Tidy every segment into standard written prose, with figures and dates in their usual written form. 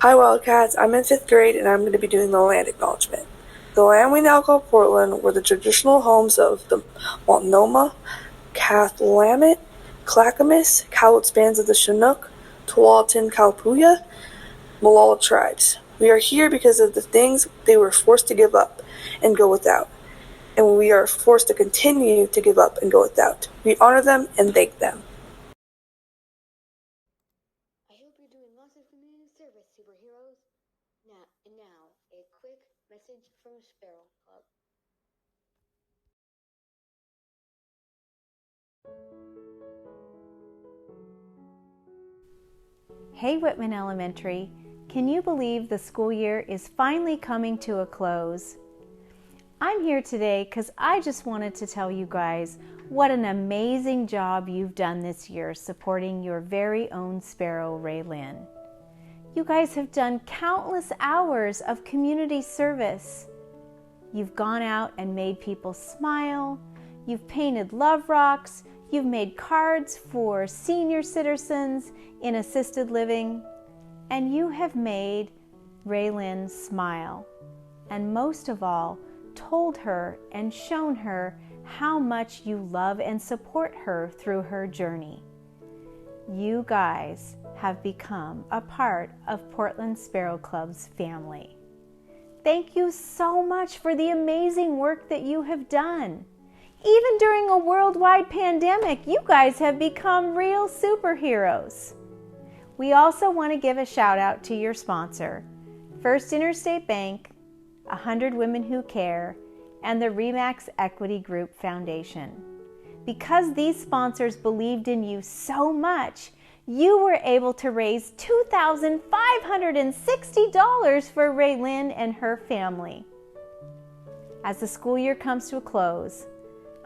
Hi Wildcats, I'm in 5th grade and I'm going to be doing the land acknowledgement. The land we now call Portland were the traditional homes of the Multnomah, Cathlamet, Clackamas, Cowlitz bands of the Chinook, Tualatin Kalapuya, Molalla tribes. We are here because of the things they were forced to give up and go without, and we are forced to continue to give up and go without. We honor them and thank them. I hope you're doing lots of community service, superheroes. Now, a quick message from Sparrow Club. Hey Whitman Elementary, can you believe the school year is finally coming to a close? I'm here today because I just wanted to tell you guys what an amazing job you've done this year supporting your very own Sparrow, Raelyn. You guys have done countless hours of community service. You've gone out and made people smile, you've painted love rocks, you've made cards for senior citizens in assisted living, and you have made Raelyn smile. And most of all, told her and shown her how much you love and support her through her journey. You guys have become a part of Portland Sparrow Club's family. Thank you so much for the amazing work that you have done. Even during a worldwide pandemic, you guys have become real superheroes. We also want to give a shout out to your sponsor, First Interstate Bank, 100 Women Who Care, and the RE/MAX Equity Group Foundation. Because these sponsors believed in you so much, you were able to raise $2,560 for Raelyn and her family. As the school year comes to a close,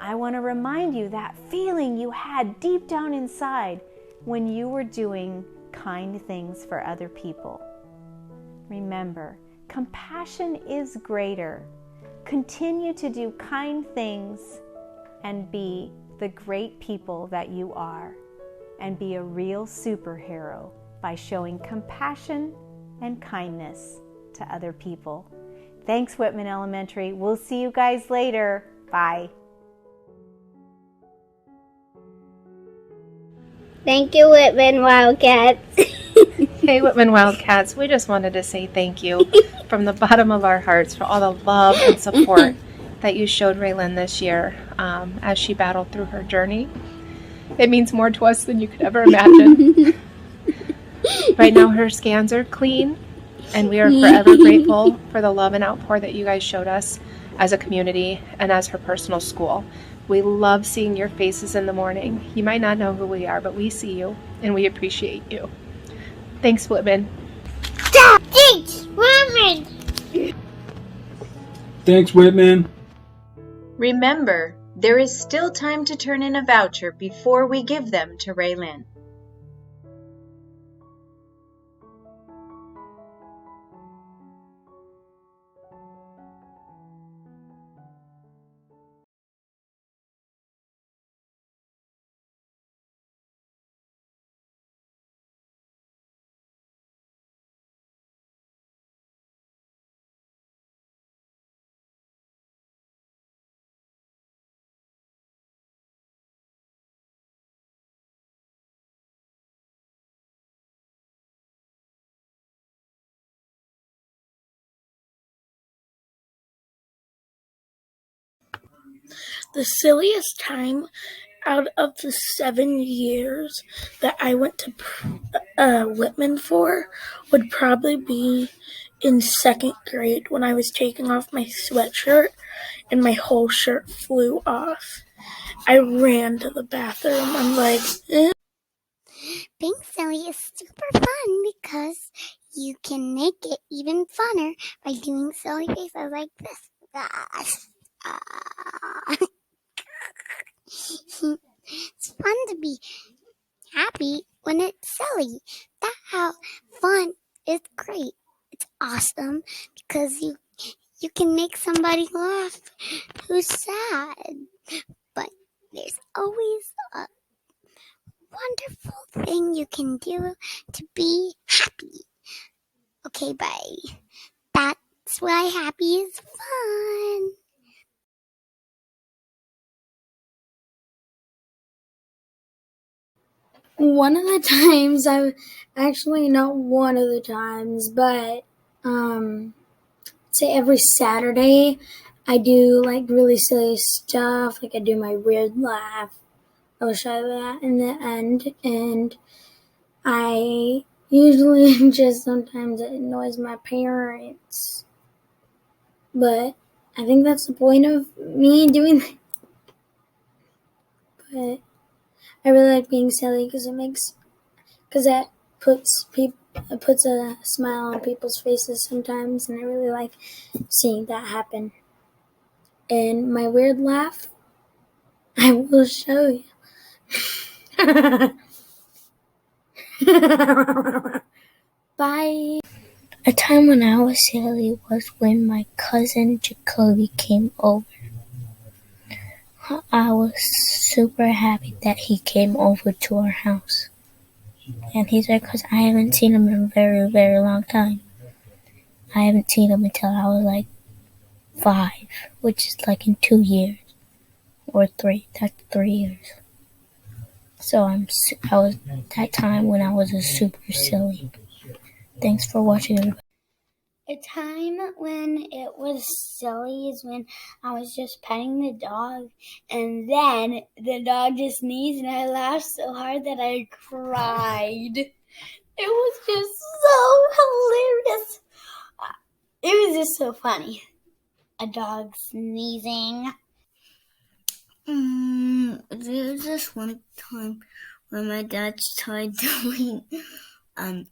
I want to remind you that feeling you had deep down inside when you were doing kind things for other people. Remember, compassion is greater. Continue to do kind things and be the great people that you are, and be a real superhero by showing compassion and kindness to other people. Thanks, Whitman Elementary. We'll see you guys later. Bye. Thank you, Whitman Wildcats. Hey, Whitman Wildcats, we just wanted to say thank you from the bottom of our hearts for all the love and support that you showed Raelyn this year as she battled through her journey. It means more to us than you could ever imagine. Right now, her scans are clean, and we are forever grateful for the love and outpour that you guys showed us as a community and as her personal school. We love seeing your faces in the morning. You might not know who we are, but we see you, and we appreciate you. Thanks, Whitman. Thanks, Whitman. Thanks, Whitman. Remember, there is still time to turn in a voucher before we give them to Raelyn. The silliest time out of the 7 years that I went to Whitman for would probably be in 2nd grade when I was taking off my sweatshirt and my whole shirt flew off. I ran to the bathroom. I'm like, Being silly is super fun because you can make it even funner by doing silly faces like this. It's fun to be happy when it's silly. That's how fun is great. It's awesome because you can make somebody laugh who's sad. But there's always a wonderful thing you can do to be happy. Okay, bye. That's why happy is fun. One of the times not one of the times, but say every Saturday I do like really silly stuff. Like I do my weird laugh. I will show you that in the end. And I usually just sometimes it annoys my parents. But I think that's the point of me doing that. But I really like being silly because that puts a smile on people's faces sometimes, and I really like seeing that happen. And my weird laugh, I will show you. Bye. A time when I was silly was when my cousin Jacoby came over. I was super happy that he came over to our house. And he's there because I haven't seen him in a very, very long time. I haven't seen him until I was like 5, which is like in 2 years. Or 3. That's 3 years. So I was that time when I was a super silly. Thanks for watching, everybody. A time when it was silly is when I was just petting the dog, and then the dog just sneezed, and I laughed so hard that I cried. It was just so hilarious. It was just so funny. A dog sneezing. There was this one time when my dad tried doing a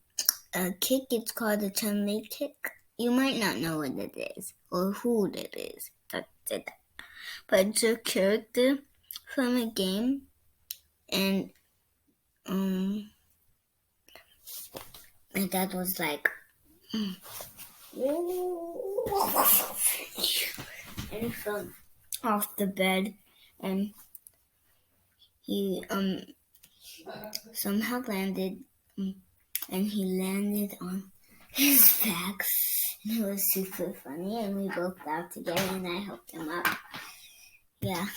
kick. It's called a Chun-Li kick. You might not know what it is or who it is that did that, but it's a character from a game, and my dad was like, and he fell off the bed, and he somehow landed, and he landed on his back, and it was super funny, and we both laughed together, and I helped him up. Yeah.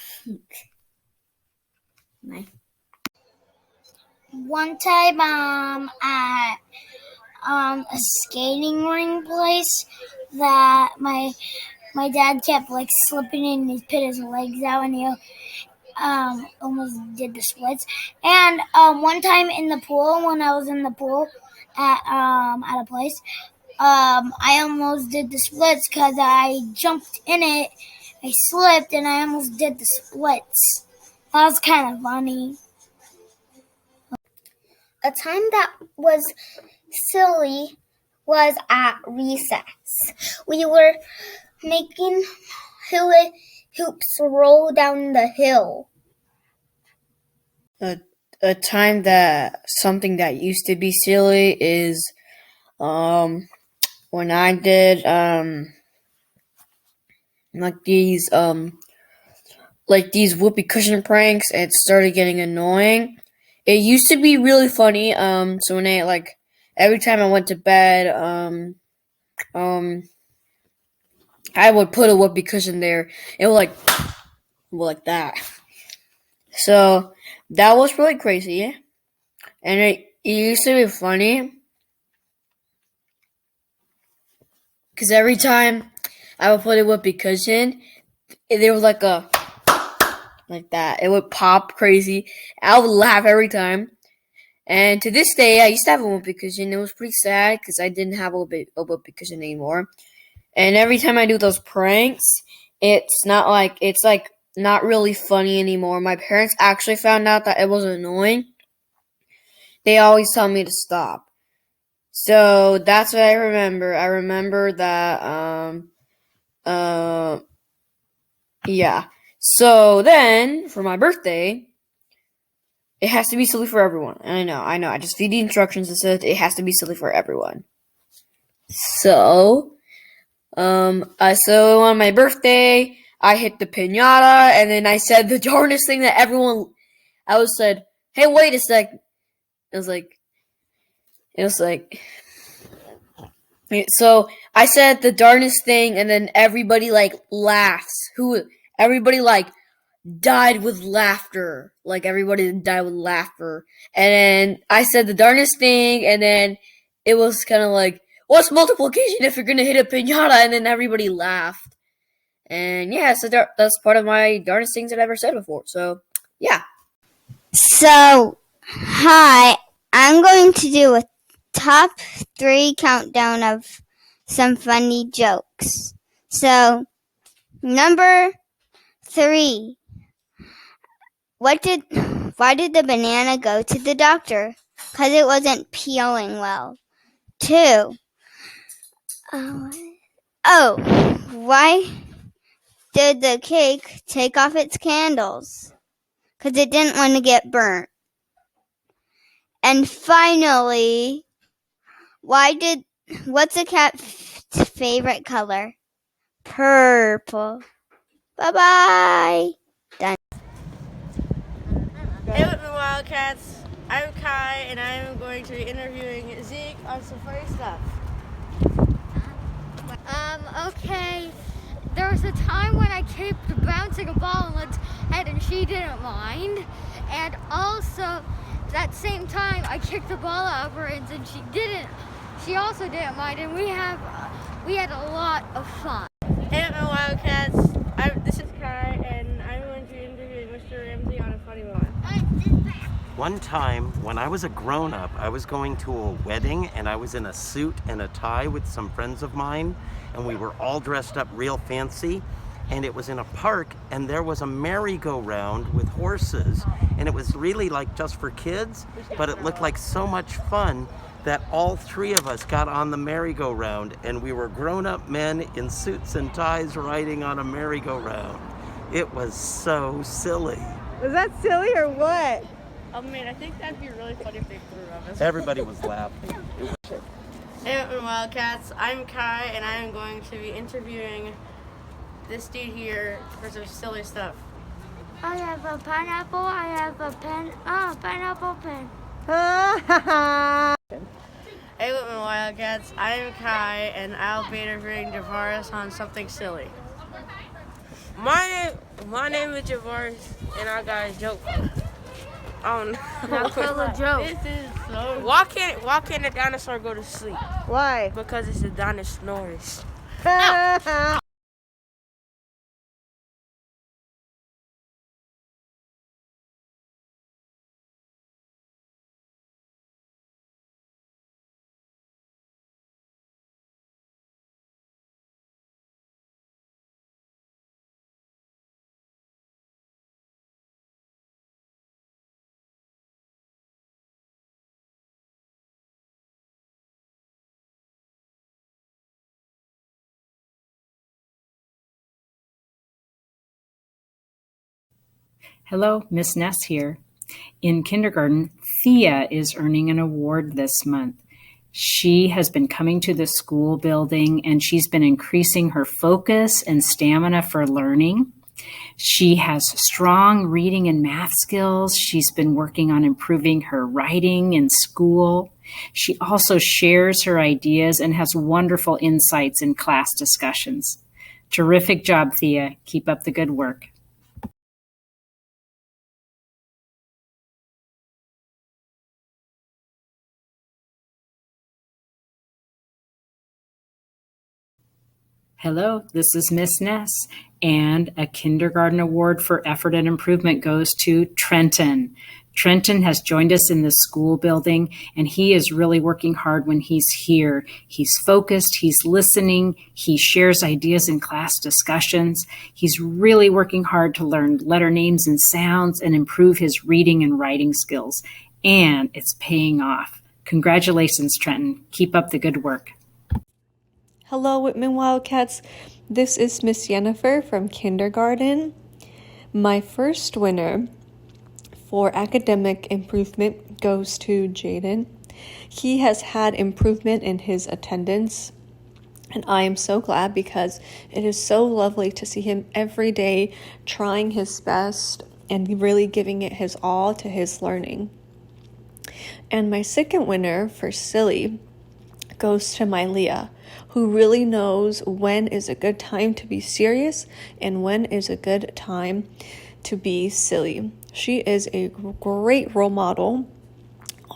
One time at a skating ring place that my dad kept like slipping in, and he put his legs out, and he almost did the splits. And one time in the pool, when I was in the pool at a place, I almost did the splits because I jumped in it, I slipped, and I almost did the splits. That was kind of funny. A time that was silly was at recess. We were making hula hoops roll down the hill. A time that something that used to be silly is when I did these whoopee cushion pranks, and it started getting annoying. It used to be really funny. So when every time I went to bed, I would put a whoopee cushion there. It would like that. So that was really crazy, and it used to be funny because every time I would put a whoopee cushion, they were like that. It would pop crazy. I would laugh every time. And to this day, I used to have a whoopee cushion. It was pretty sad because I didn't have a whoopee cushion anymore. And every time I do those pranks, it's not really funny anymore. My parents actually found out that it was annoying. They always tell me to stop. So that's what I remember. I remember that yeah. So then for my birthday, it has to be silly for everyone. I know. I just feed the instructions and said it has to be silly for everyone. So on my birthday, I hit the piñata, and then I said the darndest thing that everyone. Said, "Hey, wait a sec." It was like, So I said the darndest thing, and then everybody like laughs. Everybody like died with laughter. Like everybody died with laughter. And then I said the darndest thing, and then it was kind of like, what's multiplication if you're gonna hit a pinata? And then everybody laughed. And yeah, so that's part of my darndest things that I've ever said before. So yeah. So, hi, I'm going to do a top 3 countdown of some funny jokes. So, number 3. Why did the banana go to the doctor? 'Cause it wasn't peeling well. 2. Why did the cake take off its candles? 'Cause it didn't want to get burnt. And finally, what's a cat's favorite color? Purple. Bye-bye. Done. Hey, Whitman Wildcats. I'm Kai, and I'm going to be interviewing Zeke on some funny stuff. Okay. There was a time when I kept bouncing a ball on Lynn's head and she didn't mind. And also, that same time, I kicked the ball out of her hands and she also didn't mind. And we had a lot of fun. Hey, Whitman Wildcats. This is Kai, and I'm going to be interviewing Mr. Ramsey on a funny one. One time, when I was a grown-up, I was going to a wedding, and I was in a suit and a tie with some friends of mine, and we were all dressed up real fancy, and it was in a park, and there was a merry-go-round with horses, and it was really like just for kids, but it looked like so much fun that all 3 of us got on the merry-go-round, and we were grown-up men in suits and ties riding on a merry-go-round. It was so silly. Was that silly or what? I mean, I think that'd be really funny if they threw us. Everybody was laughing. Hey, Whitman Wildcats. I'm Kai, and I'm going to be interviewing this dude here for some silly stuff. I have a pineapple. I have a pen. Pineapple pen. Hey, Whitman Wildcats. I'm Kai, and I'll be interviewing Javaris on something silly. My name is Javaris, and I got a joke. Oh no! Now tell a joke. This is so. Why can't a dinosaur go to sleep? Why? Because it's a dinosaur. Hello, Miss Ness here. In kindergarten, Thea is earning an award this month. She has been coming to the school building and she's been increasing her focus and stamina for learning. She has strong reading and math skills. She's been working on improving her writing in school. She also shares her ideas and has wonderful insights in class discussions. Terrific job, Thea. Keep up the good work. Hello, this is Miss Ness, and a kindergarten award for effort and improvement goes to Trenton. Trenton has joined us in the school building, and he is really working hard when he's here. He's focused, he's listening, he shares ideas in class discussions. He's really working hard to learn letter names and sounds and improve his reading and writing skills, and it's paying off. Congratulations, Trenton. Keep up the good work. Hello, Whitman Wildcats. This is Miss Jennifer from kindergarten. My first winner for academic improvement goes to Jaden. He has had improvement in his attendance, and I am so glad because it is so lovely to see him every day trying his best and really giving it his all to his learning. And my second winner for silly goes to my Leah, who really knows when is a good time to be serious and when is a good time to be silly. She is a great role model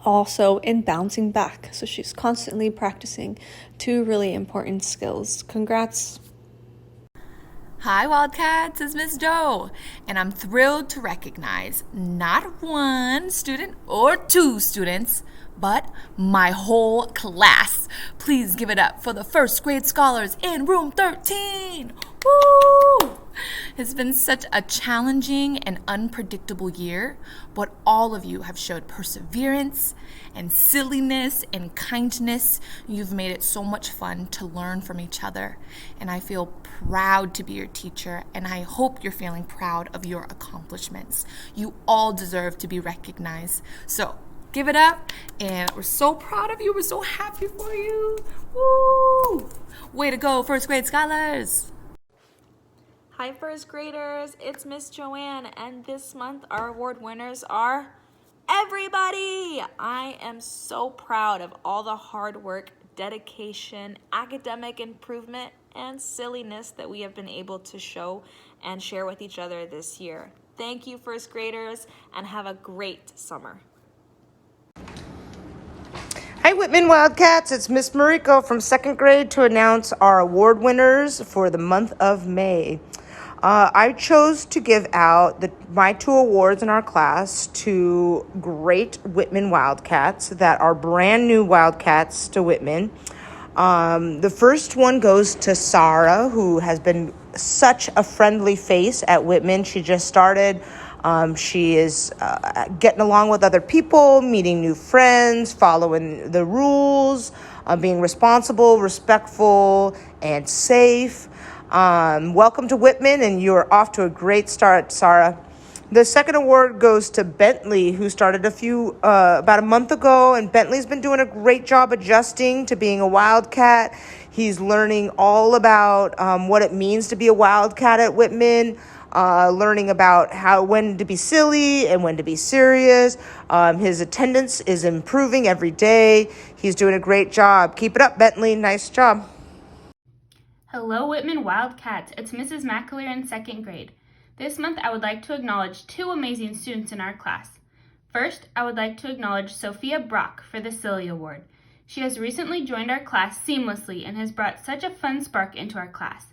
also in bouncing back. So she's constantly practicing two really important skills. Congrats. Hi Wildcats, it's Miss Doe, and I'm thrilled to recognize not one student or two students, but my whole class. Please give it up for the first grade scholars in room 13. Woo! It's been such a challenging and unpredictable year, but all of you have showed perseverance and silliness and kindness. You've made it so much fun to learn from each other, and I feel proud to be your teacher, and I hope you're feeling proud of your accomplishments. You all deserve to be recognized. So give it up, and we're so proud of you. We're so happy for you. Woo! Way to go, first grade scholars. Hi first graders, it's Miss Joanne, and this month our award winners are everybody. I am so proud of all the hard work, dedication, academic improvement, and silliness that we have been able to show and share with each other this year. Thank you first graders, and have a great summer. Hi Whitman Wildcats, it's Miss Mariko from second grade to announce our award winners for the month of May. I chose to give out my two awards in our class to great Whitman Wildcats that are brand new Wildcats to Whitman. The first one goes to Sarah, who has been such a friendly face at Whitman. She just started. She is getting along with other people, meeting new friends, following the rules, being responsible, respectful, and safe. Welcome to Whitman, and you're off to a great start, Sarah. The second award goes to Bentley, who started about a month ago, and Bentley's been doing a great job adjusting to being a Wildcat. He's learning all about what it means to be a Wildcat at Whitman, learning about when to be silly and when to be serious. His attendance is improving every day. He's doing a great job. Keep it up, Bentley. Nice job. Hello, Whitman Wildcats. It's Mrs. McAleer in second grade. This month, I would like to acknowledge two amazing students in our class. First, I would like to acknowledge Sophia Brock for the Silly Award. She has recently joined our class seamlessly and has brought such a fun spark into our class.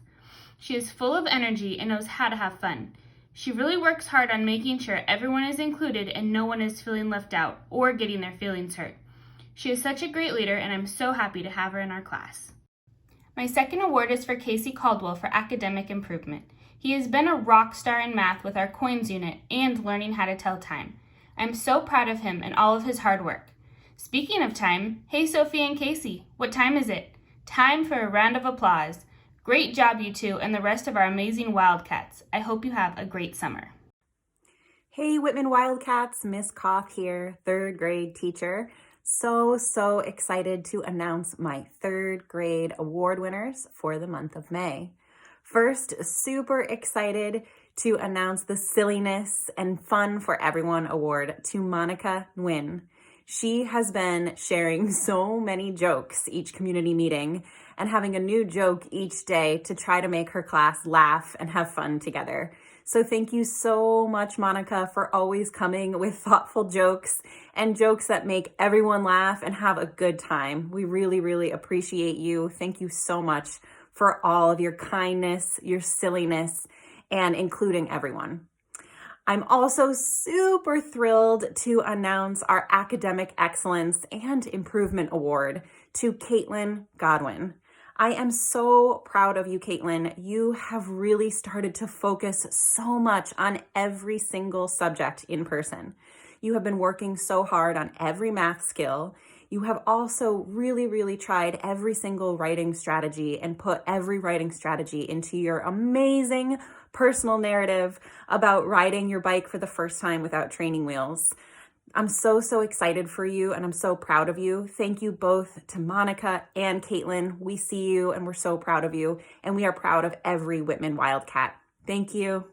She is full of energy and knows how to have fun. She really works hard on making sure everyone is included and no one is feeling left out or getting their feelings hurt. She is such a great leader, and I'm so happy to have her in our class. My second award is for Casey Caldwell for academic improvement. He has been a rock star in math with our coins unit and learning how to tell time. I'm so proud of him and all of his hard work. Speaking of time, hey Sophie and Casey, what time is it? Time for a round of applause. Great job, you two, and the rest of our amazing Wildcats. I hope you have a great summer. Hey Whitman Wildcats, Miss Koff here, third grade teacher. So excited to announce my third grade award winners for the month of May. First, super excited to announce the Silliness and Fun for Everyone Award to Monica Nguyen. She has been sharing so many jokes each community meeting and having a new joke each day to try to make her class laugh and have fun together. So thank you so much, Monica, for always coming with thoughtful jokes and jokes that make everyone laugh and have a good time. We really appreciate you. Thank you so much for all of your kindness, your silliness, and including everyone. I'm also super thrilled to announce our Academic Excellence and Improvement Award to Caitlin Godwin. I am so proud of you, Caitlin. You have really started to focus so much on every single subject in person. You have been working so hard on every math skill. You have also really tried every single writing strategy and put every writing strategy into your amazing personal narrative about riding your bike for the first time without training wheels. I'm so excited for you, and I'm so proud of you. Thank you both to Monica and Caitlin. We see you and we're so proud of you, and we are proud of every Whitman Wildcat. Thank you.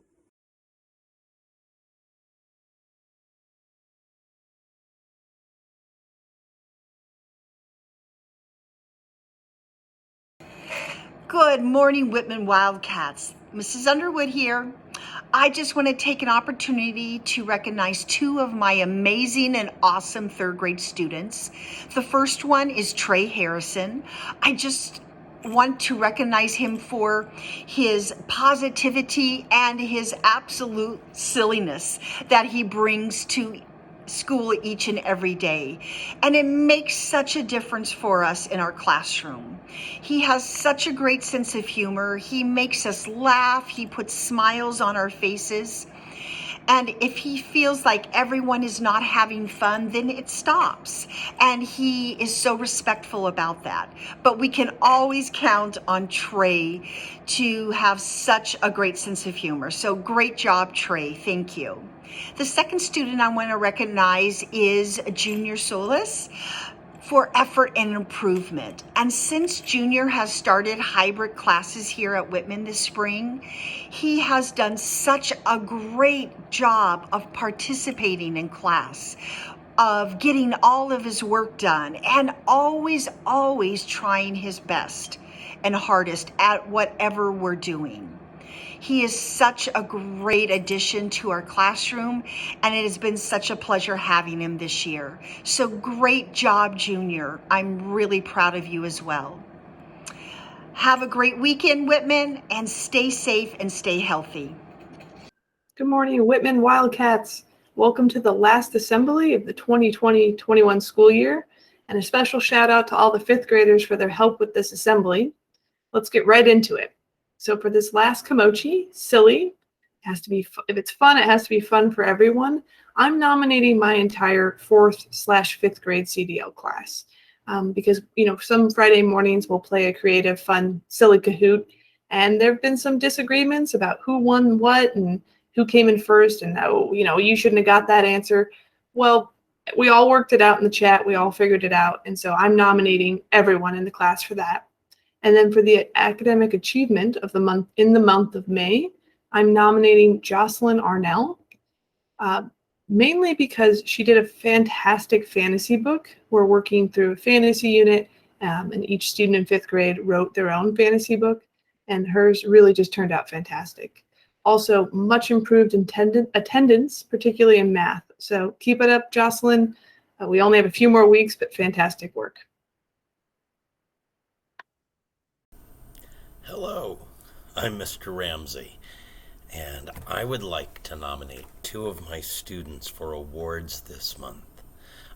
Good morning, Whitman Wildcats. Mrs. Underwood here. I just want to take an opportunity to recognize two of my amazing and awesome third grade students. The first one is Trey Harrison. I just want to recognize him for his positivity and his absolute silliness that he brings to school each and every day. And it makes such a difference for us in our classroom. He has such a great sense of humor. He makes us laugh. He puts smiles on our faces. And if he feels like everyone is not having fun, then it stops. And he is so respectful about that. But we can always count on Trey to have such a great sense of humor. So great job, Trey. Thank you. The second student I want to recognize is Junior Solis for effort and improvement. And since Junior has started hybrid classes here at Whitman this spring, he has done such a great job of participating in class, of getting all of his work done, and always trying his best and hardest at whatever we're doing. He is such a great addition to our classroom, and it has been such a pleasure having him this year. So great job, Junior. I'm really proud of you as well. Have a great weekend, Whitman, and stay safe and stay healthy. Good morning, Whitman Wildcats. Welcome to the last assembly of the 2020-21 school year, and a special shout out to all the fifth graders for their help with this assembly. Let's get right into it. So for this last Kamochi, silly, has to be, if it's fun, it has to be fun for everyone. I'm nominating my entire 4th/5th grade CDL class because, some Friday mornings we'll play a creative, fun, silly Kahoot. And there have been some disagreements about who won what and who came in first and, you shouldn't have got that answer. Well, we all worked it out in the chat. We all figured it out. And so I'm nominating everyone in the class for that. And then for the academic achievement of the month, in the month of May, I'm nominating Jocelyn Arnell, mainly because she did a fantastic fantasy book. We're working through a fantasy unit, and each student in 5th grade wrote their own fantasy book, and hers really just turned out fantastic. Also, much improved attendance, particularly in math. So keep it up, Jocelyn. We only have a few more weeks, but fantastic work. Hello, I'm Mr. Ramsey, and I would like to nominate two of my students for awards this month.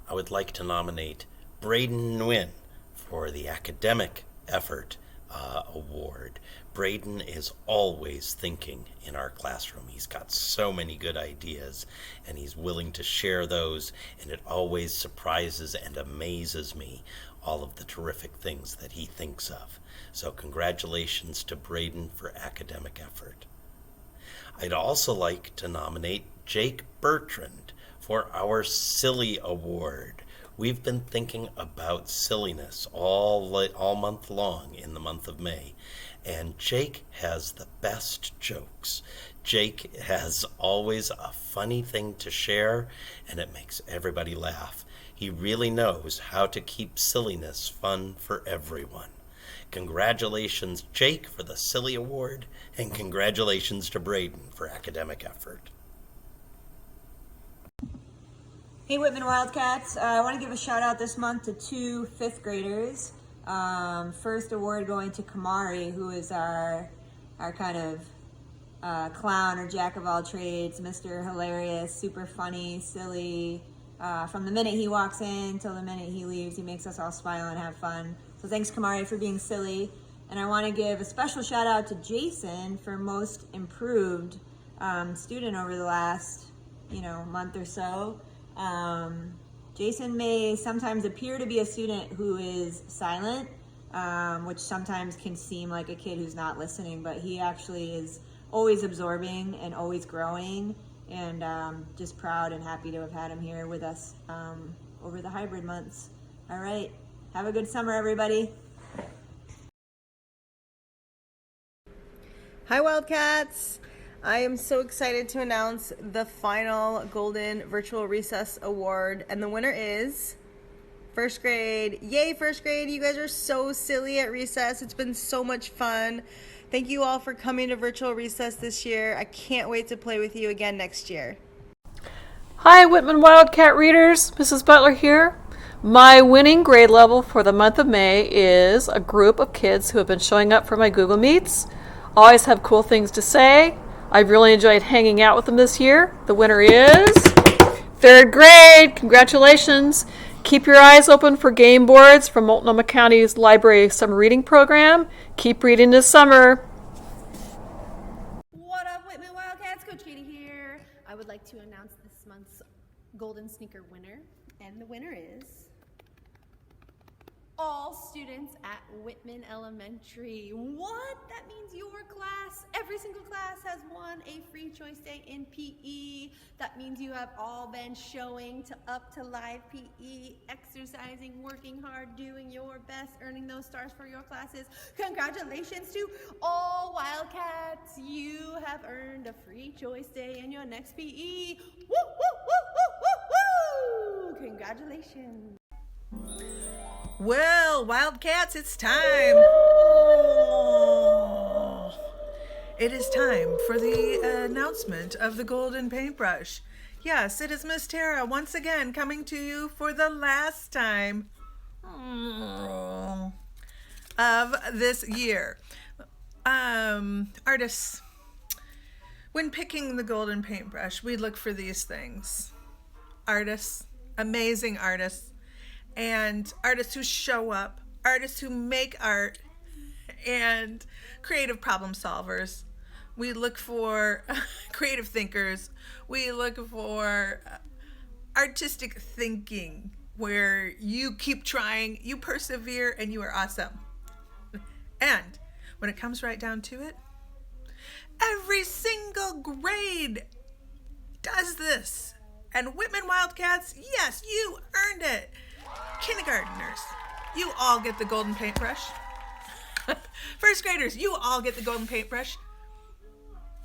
I would like to nominate Braden Nguyen for the Academic Effort Award. Braden is always thinking in our classroom. He's got so many good ideas, and he's willing to share those, and it always surprises and amazes me all of the terrific things that he thinks of. So congratulations to Braden for academic effort. I'd also like to nominate Jake Bertrand for our Silly Award. We've been thinking about silliness all month long in the month of May, and Jake has the best jokes. Jake has always a funny thing to share, and it makes everybody laugh. He really knows how to keep silliness fun for everyone. Congratulations, Jake, for the Silly Award, and congratulations to Braden for academic effort. Hey, Whitman Wildcats. I want to give a shout out this month to two 5th graders. First award going to Kamari, who is our kind of clown or jack of all trades, Mr. Hilarious, super funny, silly. From the minute he walks in till the minute he leaves, he makes us all smile and have fun. So thanks, Kamari, for being silly. And I want to give a special shout out to Jason for most improved student over the last, month or so. Jason may sometimes appear to be a student who is silent, which sometimes can seem like a kid who's not listening, but he actually is always absorbing and always growing, and just proud and happy to have had him here with us over the hybrid months. All right. Have a good summer, everybody. Hi, Wildcats. I am so excited to announce the final Golden Virtual Recess Award, and the winner is First grade. Yay, first grade. You guys are so silly at recess. It's been so much fun. Thank you all for coming to virtual recess this year. I can't wait to play with you again next year. Hi, Whitman Wildcat readers. Mrs. Butler here. My winning grade level for the month of May is a group of kids who have been showing up for my Google Meets. Always have cool things to say. I've really enjoyed hanging out with them this year. The winner is third grade. Congratulations. Keep your eyes open for game boards from Multnomah County's Library Summer Reading Program. Keep reading this summer. What up, Whitman Wildcats? Coach Katie here. I would like to announce this month's Golden Sneaker winner, and the winner is all students at Whitman Elementary. What? That means your class, every single class has won a free choice day in PE. That means you have all been showing up to live PE, exercising, working hard, doing your best, earning those stars for your classes. Congratulations to all Wildcats. You have earned a free choice day in your next PE. Woo, woo, woo, woo, woo, woo! Congratulations. Well, Wildcats, it's time. It is time for the announcement of the Golden Paintbrush. Yes, it is Miss Tara once again coming to you for the last time of this year. Artists, when picking the Golden Paintbrush, we look for these things. Artists, amazing artists, and artists who show up, artists who make art, and creative problem solvers. We look for creative thinkers. We look for artistic thinking, where you keep trying, you persevere, and you are awesome. And when it comes right down to it, every single grade does this. And Whitman Wildcats, yes, you earned it. Kindergarteners, you all get the golden paintbrush. First graders, you all get the golden paintbrush.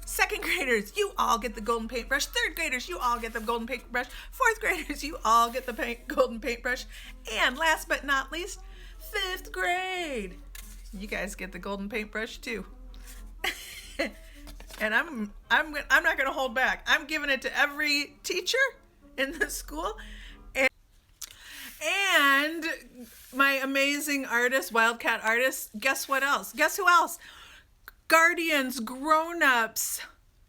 Second graders, you all get the golden paintbrush. Third graders, you all get the golden paintbrush. Fourth graders, you all get the golden paintbrush. And last but not least, fifth grade. You guys get the golden paintbrush too. And I'm not going to hold back. I'm giving it to every teacher in the school. And my amazing artists, Wildcat artists, guess what else? Guess who else? Guardians, grown-ups,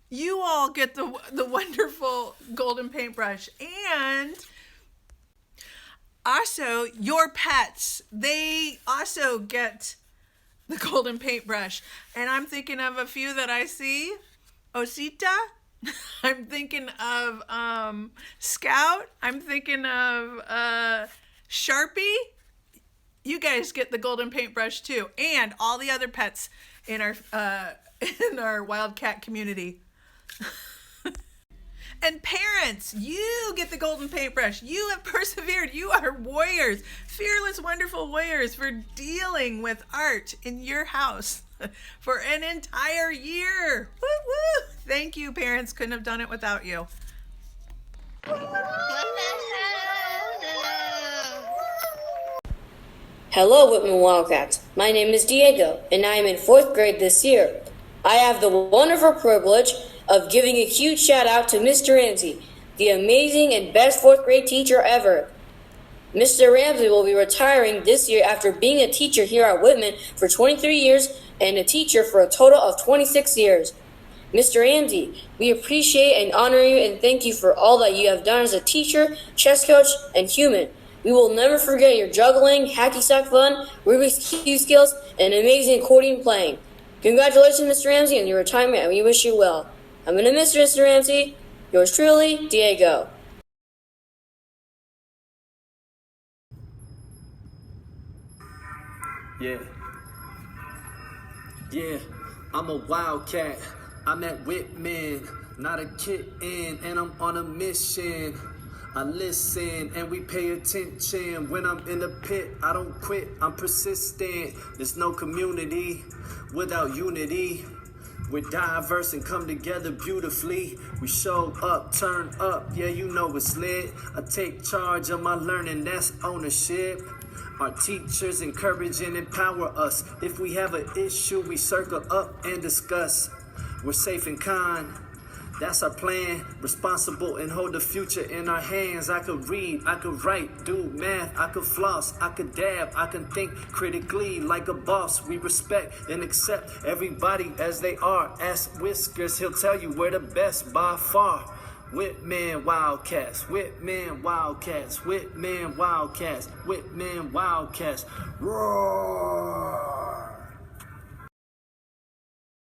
you all get the wonderful golden paintbrush. And also your pets, they also get the golden paintbrush. And I'm thinking of a few that I see. Osita. I'm thinking of Scout. I'm thinking of Sharpie. You guys get the golden paintbrush too, and all the other pets in our Wildcat community. And parents, you get the golden paintbrush. You have persevered. You are warriors, fearless, wonderful warriors for dealing with art in your house for an entire year. Woo woo! Thank you, parents. Couldn't have done it without you. Hello, Whitman Wildcats. My name is Diego, and I am in 4th grade this year. I have the wonderful privilege of giving a huge shout out to Mr. Ramsey, the amazing and best 4th grade teacher ever. Mr. Ramsey will be retiring this year after being a teacher here at Whitman for 23 years and a teacher for a total of 26 years. Mr. Ramsey, we appreciate and honor you and thank you for all that you have done as a teacher, chess coach, and human. We will never forget your juggling, hacky sack fun, Rubik's Cube skills, and amazing accordion playing. Congratulations, Mr. Ramsey, on your retirement, and we wish you well. I'm going to miss you, Mr. Ramsey. Yours truly, Diego. Yeah, I'm a wildcat. I'm at Whitman, not a kitten, and I'm on a mission. I listen and we pay attention. When I'm in the pit, I don't quit, I'm persistent. There's no community without unity. We're diverse and come together beautifully. We show up, turn up, yeah, you know it's lit. I take charge of my learning, that's ownership. Our teachers encourage and empower us. If we have an issue, we circle up and discuss. We're safe and kind, that's our plan. Responsible and hold the future in our hands. I could read, I could write, do math, I could floss, I could dab, I can think critically like a boss. We respect and accept everybody as they are. Ask Whiskers, he'll tell you we're the best by far. Whitman Wildcats, Whitman Wildcats, Whitman Wildcats, Whitman Wildcats. Roar!